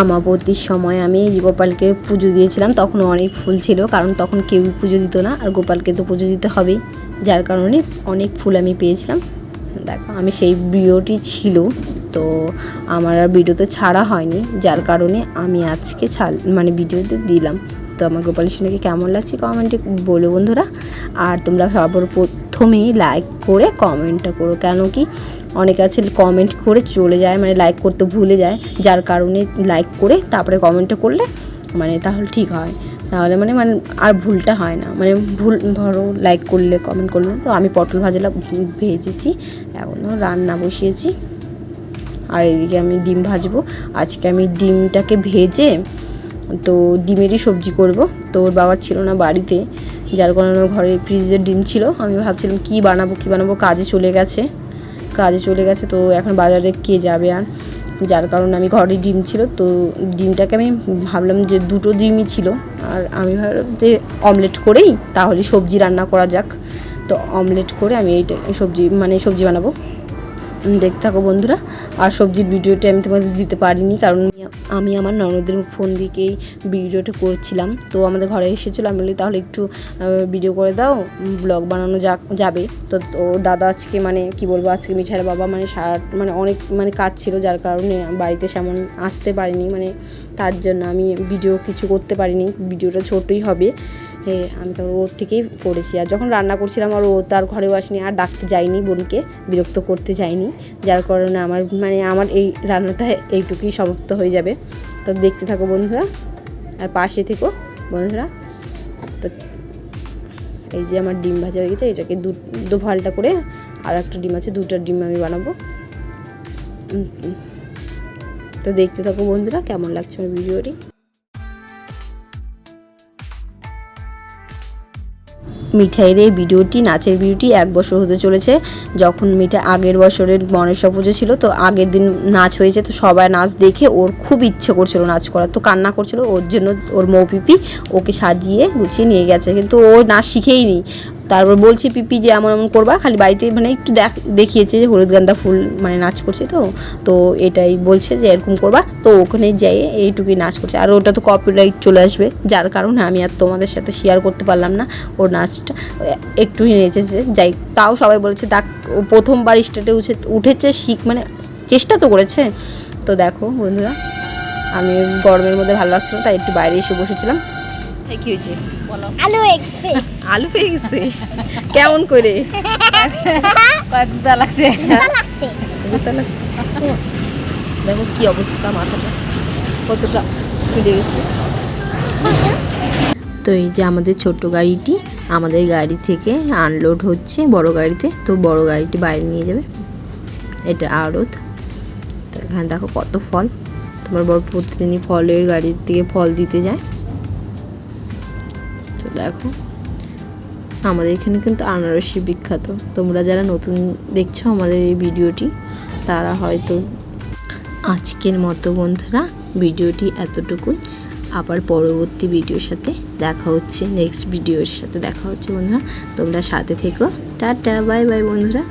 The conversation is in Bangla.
আমাবতীর সময় আমি গোপালকে পুজো দিয়েছিলাম, তখন অনেক ফুল ছিল, কারণ তখন কেউই পুজো দিত না, আর গোপালকে তো পুজো দিতে হবেই, যার কারণে অনেক ফুল আমি পেয়েছিলাম। দেখো আমি সেই ভিডিওটি ছিল, তো আমার আর ভিডিওতে ছাড়া হয়নি, যার কারণে আমি আজকে মানে ভিডিওতে দিলাম। তো আমার গোপাল সোনাকে কেমন লাগছে কমেন্টে বলো বন্ধুরা। আর তোমরা সর্বপ্রথমেই লাইক করে কমেন্টটা করো, কেন কি অনেকে আছে কমেন্ট করে চলে যায়, মানে লাইক করতে ভুলে যায়, যার কারণে লাইক করে তারপরে কমেন্টটা করলে মানে তাহলে ঠিক হয়, তাহলে মানে আর ভুলটা হয় না, মানে ভুল ধরো লাইক করলে কমেন্ট করলে। তো আমি পটল ভাজাটা ভেজেছি, এখন রান্না বসিয়েছি, আর এদিকে আমি ডিম ভাজবো। আজকে আমি ডিমটাকে ভেজে তো ডিমেরই সবজি করব। তো ওর বাবার ছিল না বাড়িতে, যার কারণে ঘরে ফ্রিজের ডিম ছিল, আমি ভাবছিলাম কী বানাবো কাজে চলে গেছে, তো এখন বাজারে কে যাবে, আর যার কারণে আমি ঘরে ডিম ছিল, তো ডিমটাকে আমি ভাবলাম যে দুটো ডিমই ছিল, আর আমি ভাবলাম যে অমলেট করেই তাহলে সবজি রান্না করা যাক। তো অমলেট করে আমি এইটা সবজি বানাবো, দেখতে থাকো বন্ধুরা। আর সবজির ভিডিওটি আমি তোমাদের দিতে পারিনি, কারণ আমি আমার ননদের ফোন দিকেই ভিডিওটা করছিলাম। তো আমাদের ঘরে এসেছিলো, আমি বলি তাহলে একটু ভিডিও করে দাও, ব্লগ বানানো যাবে। তো ওর দাদা আজকে মানে কি বলবো, আজকে মিঠাইয়ের বাবা মানে অনেক কাজ ছিল, যার কারণে বাড়িতে সেমন আসতে পারিনি, মানে তার জন্য আমি ভিডিও কিছু করতে পারিনি, ভিডিওটা ছোটোই হবে। আমি তো ওর থেকেই করেছি, আর যখন রান্না করছিলাম আর ও তার ঘরেও আসেনি, আর ডাকতে যাইনি, বোনকে বিরক্ত করতে যাইনি, যার কারণে আমার এই রান্নাটা এইটুকুই সমাপ্ত হয়ে যাবে। তো দেখতে থাকো বন্ধুরা, আর পাশে থেকো বন্ধুরা। তো এই যে আমার ডিম ভাজা হয়ে গেছে, এটাকে দু ফালটা করে, আর একটা ডিম আছে, দুটো ডিম আমি বানাবো। তো দেখতে থাকো বন্ধুরা, কেমন লাগছে আমার ভিডিওটি। মিঠাইয়ের এই ভিডিওটি, নাচের ভিডিওটি 1 বছর হতে চলেছে। যখন মিঠাই আগের বছরের মনসা পুজো ছিল, তো আগের দিন নাচ হয়েছে, তো সবাই নাচ দেখে ওর খুব ইচ্ছে করছিল নাচ করার, তো কান্না করছিল, ওর জন্য ওর মৌপিপি ওকে সাজিয়ে গুছিয়ে নিয়ে গেছে, কিন্তু ও নাচ শিখেই নি। তারপর বলছে পিপি যে এমন করবা, খালি বাড়িতে মানে একটু দেখিয়েছে যে হলুদ গাঁদা ফুল মানে নাচ করছে, তো এটাই বলছে যে এরকম করবা, তো ওখানে যাই এইটুকুই নাচ করছে। আর ওটা তো কপিরাইট চলে আসবে, যার কারণে আমি আর তোমাদের সাথে শেয়ার করতে পারলাম না ওর নাচটা, একটুই নেচেছে, যাই তাও সবাই বলেছে ও প্রথমবার স্টেজে উঠেছে, মানে চেষ্টা তো করেছে। তো দেখো বন্ধুরা, আমি গরমের মধ্যে ভালো লাগছিল, তাই একটু বাইরে এসে বসেছিলাম। কি হয়েছে বলো? আলু হয়ে গেছে কেমন করে? লাগছে দেখো কি অবস্থা, মাথাটা কতটা ফুলে গেছে। তো এই যে আমাদের ছোট্ট গাড়িটি আমাদের গাড়ি থেকে আনলোড হচ্ছে বড় গাড়িতে, তো বড় গাড়িটি বাইরে নিয়ে যাবে, এটা আড়ত। তো এখানে দেখো কত ফল, তোমার বড় প্রতিদিনই ফলের গাড়ির থেকে ফল দিতে যায়। তো দেখো আমাদের এখানে কিন্তু আনারসি বিখ্যাত, তোমরা যারা নতুন দেখছো আমাদের এই ভিডিওটি, তারা হয়তো আজকের মতো বন্ধুরা ভিডিওটি এতটুকুই। আবার পরবর্তী ভিডিওর সাথে দেখা হচ্ছে, নেক্সট ভিডিওর সাথে দেখা হচ্ছে বন্ধুরা, তোমরা সাথে থেকো। টাটা বাই বাই বন্ধুরা।